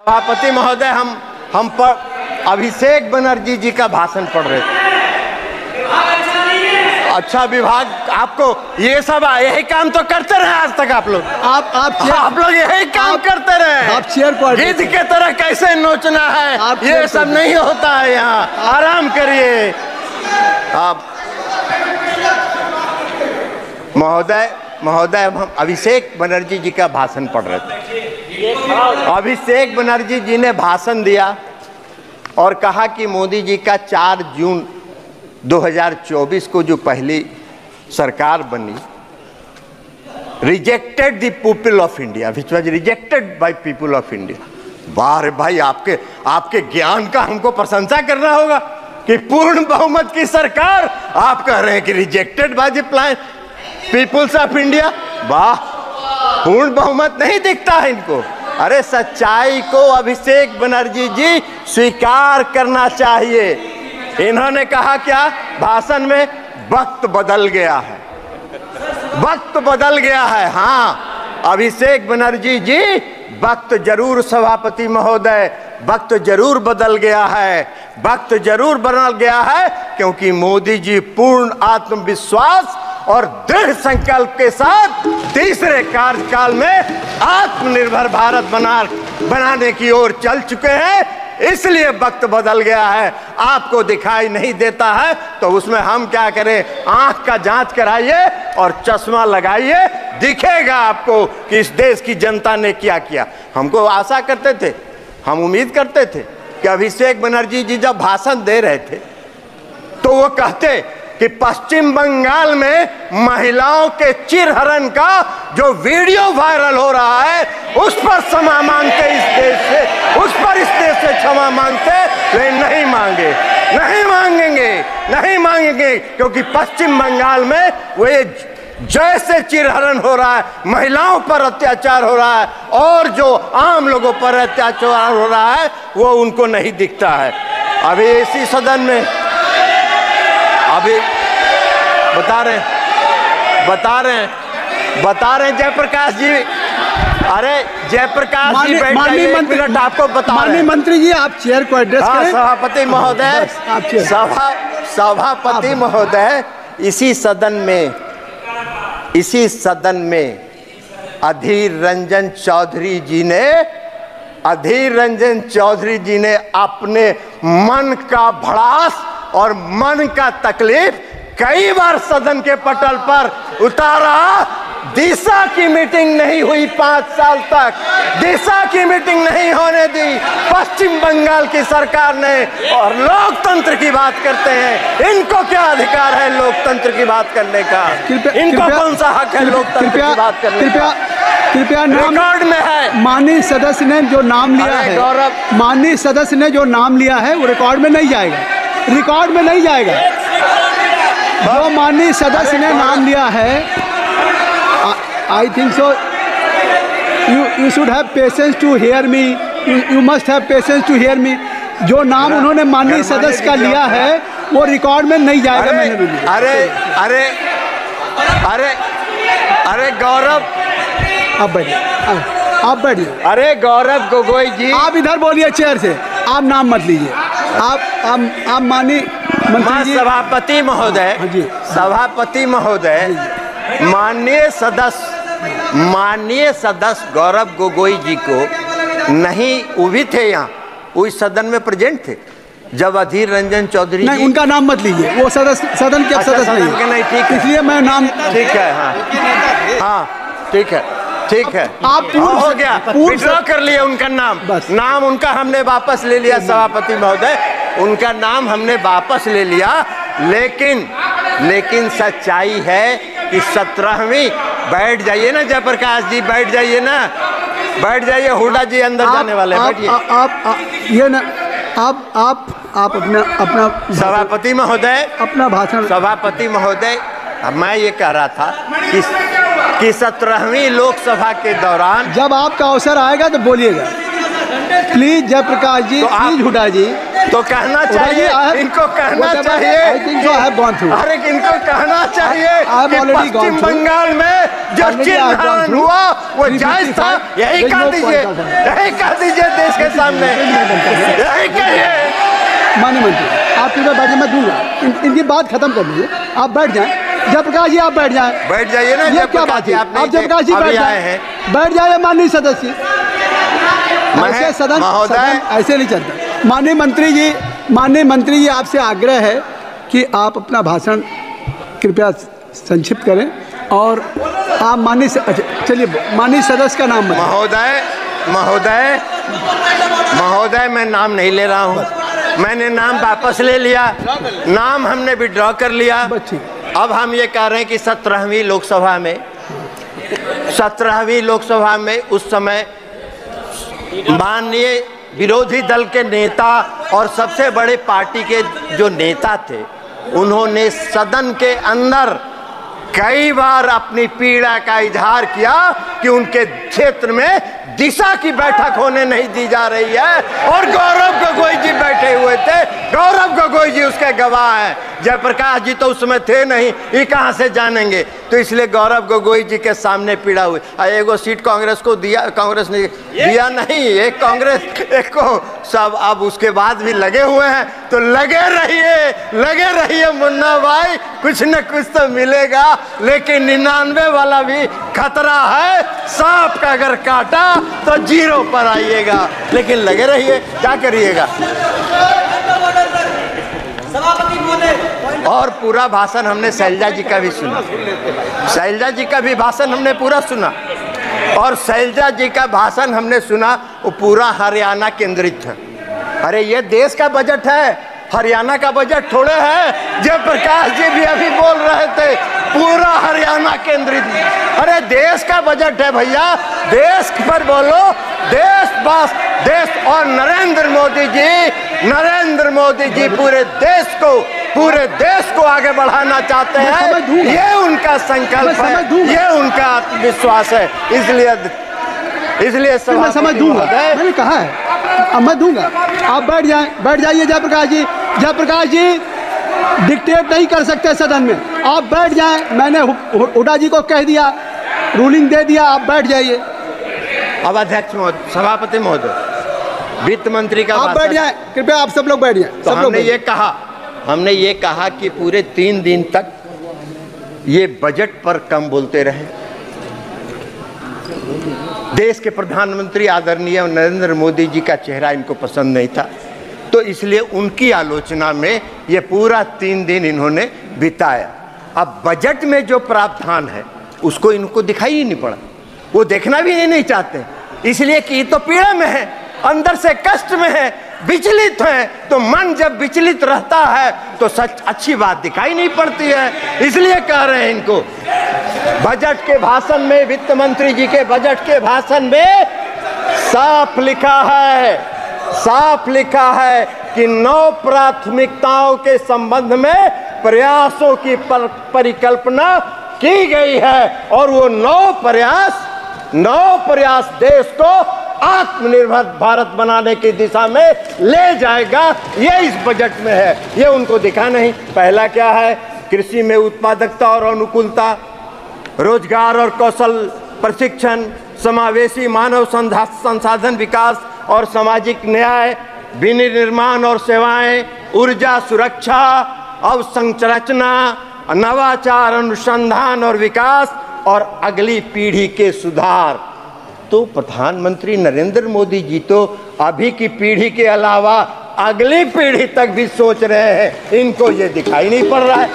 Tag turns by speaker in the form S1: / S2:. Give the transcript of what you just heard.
S1: सभापति महोदय, हम पर अभिषेक बनर्जी जी का भाषण पढ़ रहे थे। अच्छा विभाग, आपको ये सब यही काम तो करते रहे आज तक आप लोग। आप लोग यही काम करते रहे।
S2: आप चेयर पर
S1: गिद्ध के तरह कैसे नोचना है, ये सब नहीं होता है यहाँ। आराम करिए आप। महोदय हम अभिषेक बनर्जी जी का भाषण पढ़ रहे थे। अभिषेक बनर्जी जी ने भाषण दिया और कहा कि मोदी जी का 4 जून 2024 को जो पहली सरकार बनी, rejected the people of India, which was rejected by people of India. वाह रे भाई, आपके ज्ञान का हमको प्रशंसा करना होगा कि पूर्ण बहुमत की सरकार आप कह रहे हैं कि rejected by the peoples of India. वाह, पूर्ण बहुमत नहीं दिखता है इनको। अरे सच्चाई को अभिषेक बनर्जी जी स्वीकार करना चाहिए। इन्होंने कहा क्या भाषण में, वक्त बदल गया है, वक्त बदल गया है। हाँ अभिषेक बनर्जी जी, वक्त जरूर, सभापति महोदय, वक्त जरूर बदल गया है, वक्त जरूर बदल गया है, क्योंकि मोदी जी पूर्ण आत्मविश्वास और दृढ़ संकल्प के साथ तीसरे कार्यकाल में आत्मनिर्भर भारत बनाने की ओर चल चुके हैं। इसलिए वक्त बदल गया है। आपको दिखाई नहीं देता है तो उसमें हम क्या करें? आंख का जांच कराइए और चश्मा लगाइए, दिखेगा आपको कि इस देश की जनता ने क्या किया। हमको आशा करते थे, हम उम्मीद करते थे कि अभिषेक बनर्जी जी जब भाषण दे रहे थे तो वो कहते कि पश्चिम बंगाल में महिलाओं के चिरहरण का जो वीडियो वायरल हो रहा है उस पर क्षमा मांगते, इस देश से, उस पर इस देश से क्षमा मांगते, वे नहीं मांगे, नहीं मांगेंगे, नहीं मांगेंगे, क्योंकि पश्चिम बंगाल में वे जैसे चिरहरण हो रहा है, महिलाओं पर अत्याचार हो रहा है और जो आम लोगों पर अत्याचार हो रहा है वो उनको नहीं दिखता है। अभी इसी सदन में अभी बता रहे जयप्रकाश जी, अरे जयप्रकाश जी बैठ जाइए, एक मिनट आपको बता रहे हैं।
S2: मंत्री जी आप चेयर को एड्रेस करें।
S1: सभापति महोदय, सभापति महोदय, इसी सदन में अधीर रंजन चौधरी जी ने अपने मन का भड़ास और मन का तकलीफ कई बार सदन के पटल पर उतारा। दिशा की मीटिंग नहीं हुई 5 साल तक, दिशा की मीटिंग नहीं होने दी पश्चिम बंगाल की सरकार ने। और लोकतंत्र की बात करते हैं, इनको क्या अधिकार है लोकतंत्र की बात करने का? इनको कौन सा हक है लोकतंत्र की बात करने का?
S2: कृपया
S1: रिकॉर्ड में है।
S2: माननीय सदस्य ने जो नाम लिया है,
S1: गौरव,
S2: माननीय सदस्य ने जो नाम लिया है वो रिकॉर्ड में नहीं जाएगा, रिकॉर्ड में नहीं जाएगा। जो माननीय सदस्य ने नाम लिया है, I think so you should have patience to hear me, you must have patience to hear me. जो नाम उन्होंने माननीय सदस्य का लिया है वो रिकॉर्ड में नहीं जाएगा। मैंने
S1: अरे गौरव,
S2: आप बैठिए।
S1: अरे गौरव गोगोई जी,
S2: आप इधर बोलिए चेयर से, आप नाम मत लीजिए। आप माननीय मंत्री जी,
S1: सभापति महोदय, सभापति महोदय, माननीय सदस्य गौरव गोगोई जी को नहीं, वो भी थे यहाँ, वो इस सदन में प्रेजेंट थे जब अधीर रंजन चौधरी
S2: नहीं, उनका नाम मत लीजिए, वो सदन के सदस्य नहीं, ठीक है, इसलिए मैं नाम,
S1: ठीक है, हाँ ठीक है, ठीक है,
S2: आप
S1: हो गया, विड्रॉ कर लिया उनका नाम उनका हमने वापस ले लिया। सभापति महोदय, उनका नाम हमने वापस ले लिया, लेकिन सच्चाई है कि 17वीं, बैठ जाइए ना जयप्रकाश जी, बैठ जाइए ना, बैठ जाइए, हुड्डा जी अंदर जाने वाले, बैठिए।
S2: आप अपना
S1: सभापति महोदय,
S2: अपना भाषण।
S1: सभापति महोदय, मैं ये कह रहा था कि 17वीं लोकसभा के दौरान
S2: जब आपका अवसर आएगा तो बोलिएगा प्लीज। जयप्रकाश जी,
S1: तो
S2: प्लीज हुड्डा जी,
S1: तो कहना चाहिए, इनको कहना चाहिए, अरे इनको कहना चाहिए कि पश्चिम बंगाल में जो चिन्ह हुआ वो जायज था। यही कह दीजिए, यही कह दीजिए देश के सामने, यही कहिए।
S2: माननीय मंत्री आप इधर बैठिए, मैं दूंगा, इनकी बात खत्म कर लीजिए, आप बैठ जाएं। जयप्रकाश जी आप बैठ जाएं,
S1: बैठ जाइए ना।
S2: ये क्या बात है, आप जयप्रकाश जी बैठ जाए, बैठ जाइए माननीय सदस्य। ऐसे सदन ऐसे नहीं चलता। माननीय मंत्री जी आपसे आग्रह है कि आप अपना भाषण कृपया संक्षिप्त करें और आप माननीय चलिए माननीय सदस्य का नाम
S1: महोदय मैं नाम नहीं ले रहा हूँ, मैंने नाम वापस ले लिया, नाम हमने विड्रॉ कर लिया। अब हम ये कह रहे हैं कि 17वीं लोकसभा में उस समय माननीय विरोधी दल के नेता और सबसे बड़े पार्टी के जो नेता थे, उन्होंने सदन के अंदर कई बार अपनी पीड़ा का इजहार किया कि उनके क्षेत्र में दिशा की बैठक होने नहीं दी जा रही है। और गौरव गोगोई जी बैठे हुए थे, गौरव गोगोई जी उसके गवाह हैं। जयप्रकाश जी तो उसमें थे नहीं, ये कहाँ से जानेंगे। तो इसलिए गौरव गोगोई जी के सामने पीड़ा हुई। एगो सीट कांग्रेस को दिया, कांग्रेस ने दिया नहीं, एक कांग्रेस एक को सब। अब उसके बाद भी लगे हुए हैं, तो लगे रहिए मुन्ना भाई, कुछ न कुछ तो मिलेगा। लेकिन 99 वाला भी खतरा है, सांप का अगर काटा तो 0 पर आइएगा। लेकिन लगे रहिए, क्या करिएगा। और पूरा भाषण हमने शैलजा जी का भी सुना, शैलजा जी का भी भाषण हमने पूरा सुना। और शैलजा जी का भाषण हमने सुना, वो पूरा हरियाणा केंद्रित है। अरे ये देश का बजट है, हरियाणा का बजट थोड़े है। जयप्रकाश जी भी अभी बोल रहे थे पूरा हरियाणा केंद्रित। अरे देश का बजट है भैया, देश पर बोलो, देश। और नरेंद्र मोदी जी पूरे देश को आगे बढ़ाना चाहते हैं। ये उनका संकल्प है, ये उनका आत्मविश्वास है। इसलिए
S2: मैं समझ दूंगा, मैंने कहा है, अब मैं दूंगा। आप बैठ जाइए जयप्रकाश जी डिक्टेट नहीं कर सकते सदन में, आप बैठ जाएं। मैंने हुड्डा जी को कह दिया, रूलिंग दे दिया, आप बैठ जाइए।
S1: अब अध्यक्ष महोदय, सभापति महोदय, वित्त मंत्री का
S2: आप बैठ जाएं, कृपया आप सब लोग बैठ जाएं।
S1: तो हमने ये कहा कि पूरे 3 दिन तक ये बजट पर कम बोलते रहे। देश के प्रधानमंत्री आदरणीय नरेंद्र मोदी जी का चेहरा इनको पसंद नहीं था, तो इसलिए उनकी आलोचना में ये पूरा 3 दिन इन्होंने बिताया। अब बजट में जो प्रावधान है उसको इनको दिखाई ही नहीं पड़ा, वो देखना भी नहीं चाहते, इसलिए कि तो पीड़ा में है, अंदर से कष्ट में है, विचलित है। तो मन जब विचलित रहता है तो सच अच्छी बात दिखाई नहीं पड़ती है। इसलिए कह रहे हैं इनको बजट के भाषण में, वित्त मंत्री जी के बजट के भाषण में साफ लिखा है कि 9 प्राथमिकताओं के संबंध में प्रयासों की परिकल्पना की गई है। और वो 9 प्रयास देश को आत्मनिर्भर भारत बनाने की दिशा में ले जाएगा। ये इस बजट में है, ये उनको दिखा नहीं। पहला क्या है? कृषि में उत्पादकता और अनुकूलता, रोजगार और कौशल प्रशिक्षण, समावेशी मानव संसाधन विकास और सामाजिक न्याय, विनिर्माण और सेवाएं, ऊर्जा सुरक्षा, अवसंरचना, नवाचार, अनुसंधान और विकास, और अगली पीढ़ी के सुधार। तो प्रधानमंत्री नरेंद्र मोदी जी तो अभी की पीढ़ी के अलावा अगली पीढ़ी तक भी सोच रहे हैं, इनको ये दिखाई नहीं पड़ रहा है।